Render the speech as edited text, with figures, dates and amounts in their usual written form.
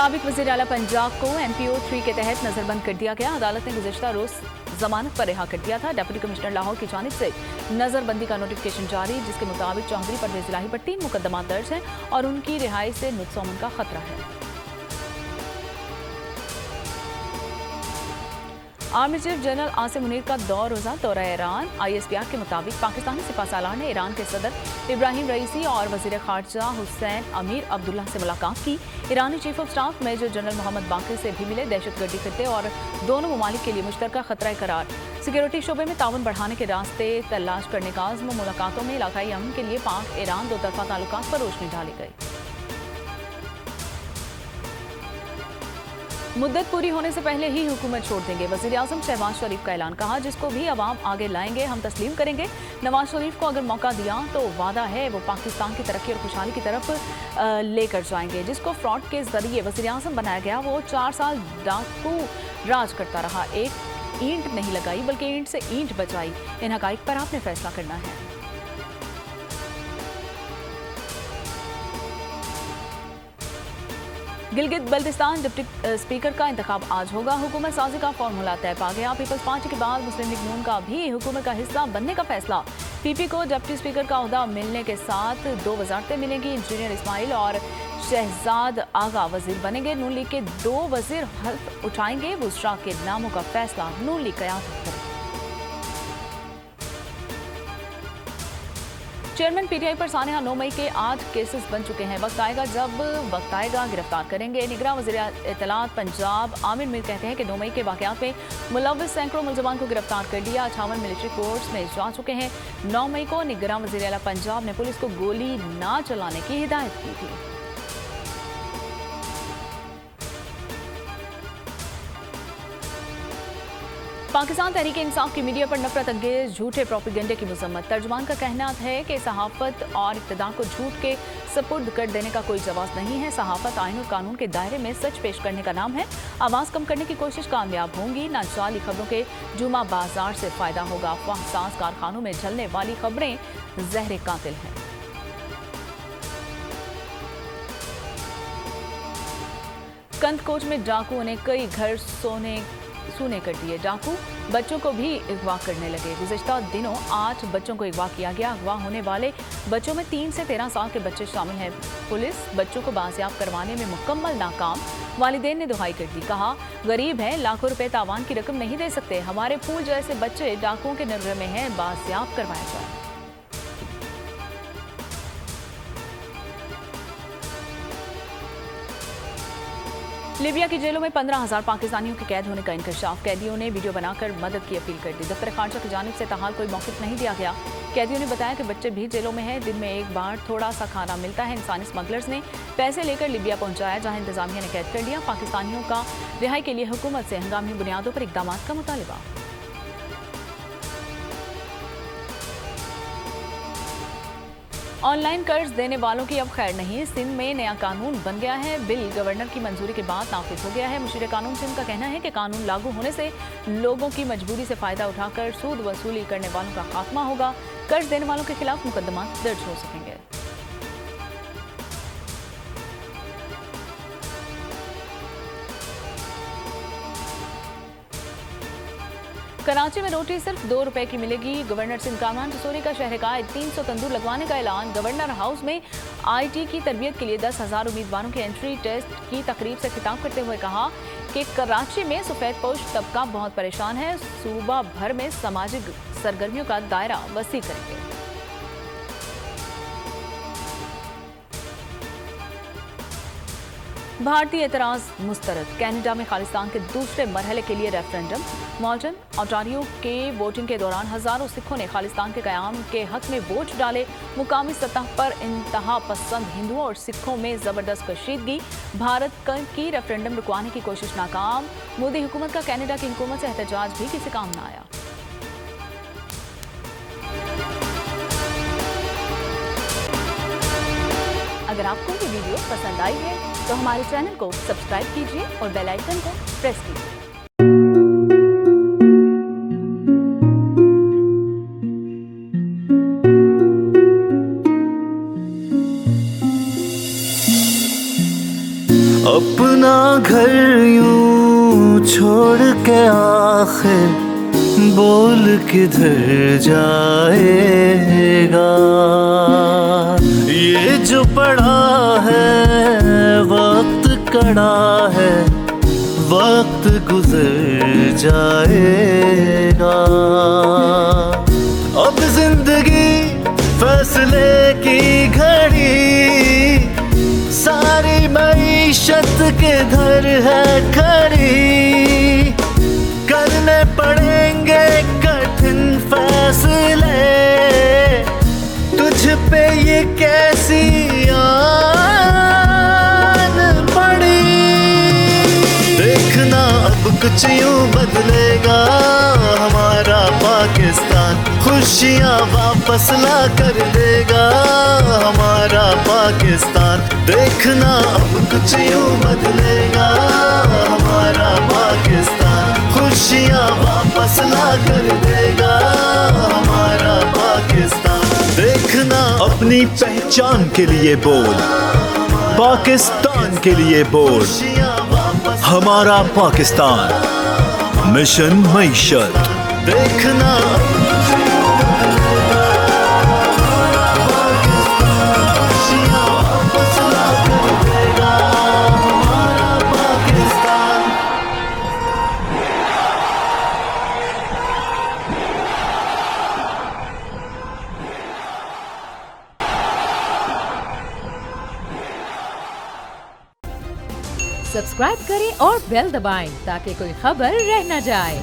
साबिक वज़ीर आला पंजाब को MPO 3 के तहत नजरबंद कर दिया गया। अदालत ने गुज़िश्ता रोज जमानत पर रिहा कर दिया था। डिप्टी कमिश्नर लाहौर की जानिब से नजरबंदी का नोटिफिकेशन जारी, जिसके मुताबिक चौधरी परवेज इलाही पर 3 मुकदमा दर्ज हैं और उनकी रिहाई से नुक्सान का खतरा है। Army chief general Asim Munir का 2 रोज़ा दौरा ईरान। ISPR के मुताबिक पाकिस्तानी सिपहसालार ने ईरान के सदर इब्राहिम रईसी और वज़ीर ख़ारजा हुसैन अमीर अब्दुल्ला से मुलाकात की। ईरानी chief of staff major general Mohammad Baqir से भी मिले। दहशतगर्दी खत्ते और दोनों ममालिक के लिए मुश्तरका खतरा करार, सिक्योरिटी शोबे में ताउन बढ़ाने के रास्ते तलाश करने का आज़्म। मुलाकातों में इलाकाई अमन के लिए पाक ईरान दोतरफा ताल्लुकात पर रोशनी डाली गई। मुद्दत पूरी होने से पहले ही हुकूमत छोड़ देंगे, वज़ीर आज़म शहबाज शरीफ का ऐलान। कहा, जिसको भी अवाम आगे लाएंगे हम तस्लीम करेंगे। नवाज शरीफ को अगर मौका दिया तो वादा है वो पाकिस्तान की तरक्की और खुशहाली की तरफ लेकर जाएंगे। जिसको फ्रॉड के जरिए वज़ीर आज़म बनाया गया वो 4 साल डाकू राज करता रहा। एक ईंट नहीं लगाई बल्कि ईंट से ईंट बचाई। इन हक़ाइक़ पर आपने फैसला करना है। गिलगित बल्तिस्तान डिप्टी स्पीकर का इंतखाब आज होगा। हुकूमत साजी का फॉर्मूला तय पा गया। पीपल्स पार्टी के बाद मुस्लिम लीग नून का भी हुकूमत का हिस्सा बनने का फैसला। PP को डिप्टी स्पीकर का ओहदा मिलने के साथ 2 वजारतें मिलेंगी। इंजीनियर इस्माइल और शहजाद आगा वजीर बनेंगे। नून लीग के 2 वजीर हल्फ उठाएंगे। वुज़रा के नामों का फैसला नून लीग क़यादत करेगी। चेयरमैन PTI पर सानिया 9 मई के 8 केसेस बन चुके हैं। वक्त आएगा जब वक्त आएगा गिरफ्तार करेंगे। निगरान वज़ीर इत्तलात पंजाब आमिर मीर कहते हैं कि 9 मई के वाक़यात में मुलव्विस सैकड़ों मुलज़मान को गिरफ्तार कर लिया। 58 मिलिट्री कोर्ट्स में जा चुके हैं। 9 मई को निगरान वज़ीर आला पंजाब ने पुलिस को गोली ना चलाने की हिदायत की थी। पाकिस्तान तहरीक इंसाफ की मीडिया पर नफरत अंगेज झूठे प्रोपेगेंडे की मजम्मत। तर्जुमान का कहना है कि सहाफत और इक्तदार को झूठ के सपुर्द कर देने का कोई जवाब नहीं है। सहाफत आइन और कानून के दायरे में सच पेश करने का नाम है। आवाज़ कम करने की कोशिश कामयाब होंगी। ना जाली खबरों के जुमा बाजार से फायदा होगा। अफवाह साज कारखानों में झलने वाली खबरें जहर कातिल हैं। कंदकोट में डाकुओं ने कई घर सूने कर दिए। डाकू बच्चों को भी अगवा करने लगे। गुज़िश्ता दिनों 8 बच्चों को अगवा किया गया। अगवा होने वाले बच्चों में 3 से 13 साल के बच्चे शामिल हैं। पुलिस बच्चों को बाजियाब करवाने में मुकम्मल नाकाम। वालिदैन ने दुहाई कर दी। कहा, गरीब हैं, लाखों रुपए तावान की रकम नहीं दे सकते। हमारे फूल जैसे बच्चे डाकुओं के निगरानी में हैं, बाजियाब करवाया जाए। लीबिया की जेलों में 15,000 पाकिस्तानियों के कैद होने का इंकशाफ। कैदियों ने वीडियो बनाकर मदद की अपील कर दी। दफ्तर खारजा की जानिब से ताहाल कोई मौक़िफ़ नहीं दिया गया। कैदियों ने बताया कि बच्चे भी जेलों में हैं। दिन में एक बार थोड़ा सा खाना मिलता है। इंसानी स्मगलर्स ने पैसे लेकर लीबिया पहुंचाया, जहां इंतजामिया ने कैद कर लिया। पाकिस्तानियों का रिहाई के लिए हुकूमत से हंगामी बुनियादों पर इक़दाम का मुतालबा। ऑनलाइन कर्ज देने वालों की अब खैर नहीं। सिंध में नया कानून बन गया है। बिल गवर्नर की मंजूरी के बाद नाफिज हो गया है। मुशीर कानून सिंध का कहना है कि कानून लागू होने से लोगों की मजबूरी से फायदा उठाकर सूद वसूली करने वालों का खात्मा होगा। कर्ज देने वालों के खिलाफ मुकदमा दर्ज हो सकेंगे। कराची में रोटी सिर्फ 2 रुपए की मिलेगी। गवर्नर सिंध कामरान रसूरी का शहरकायद 300 तंदूर लगवाने का ऐलान। गवर्नर हाउस में IT की तरबियत के लिए 10,000 उम्मीदवारों के एंट्री टेस्ट की तकरीब से खिताब करते हुए कहा कि कराची में सफ़ेदपोश तबका बहुत परेशान है। सूबा भर में सामाजिक सरगर्मियों का दायरा वसी करेंगे। भारतीय एतराज़ मुस्तरद। कनाडा में खालिस्तान के दूसरे मरहले के लिए रेफरेंडम। मॉर्टन ओंटारियो के वोटिंग के दौरान हज़ारों सिखों ने खालिस्तान के क़याम के हक में वोट डाले। मुकामी सतह पर इंतहा पसंद हिंदुओं और सिखों में ज़बरदस्त कशीदगी। भारत की रेफरेंडम रुकवाने की कोशिश नाकाम। मोदी हुकूमत का कनाडा की हुकूमत से एहतजाज भी किसी काम न आया। अगर आपको ये वीडियो पसंद आई है तो हमारे चैनल को सब्सक्राइब कीजिए और बेल आइकन को प्रेस कीजिए। अपना घर यूं छोड़ के आखिर बोल किधर जाएगा। ये जो पड़ा है वक्त कड़ा है, वक्त गुजर जाएगा। अब जिंदगी फैसले की घड़ी, सारी मईशत किधर है खड़ी। करने पड़ेंगे कठिन फैसले, तुझ पे ये कैसी आन पड़ी। देखना अब कुछ यूं बदलेगा हमारा पाकिस्तान, खुशियाँ वापस ला कर देगा हमारा पाकिस्तान। देखना अब कुछ यूं बदलेगा हमारा पाकिस्तान, खुशियाँ वापस ला कर देगा हमारा पाकिस्तान। देखना अपनी पहचान के लिए बोल, पाकिस्तान के लिए बोल, हमारा पाकिस्तान मिशन मईशत। देखना सब्सक्राइब करें और बेल दबाएं ताकि कोई खबर रह न जाए।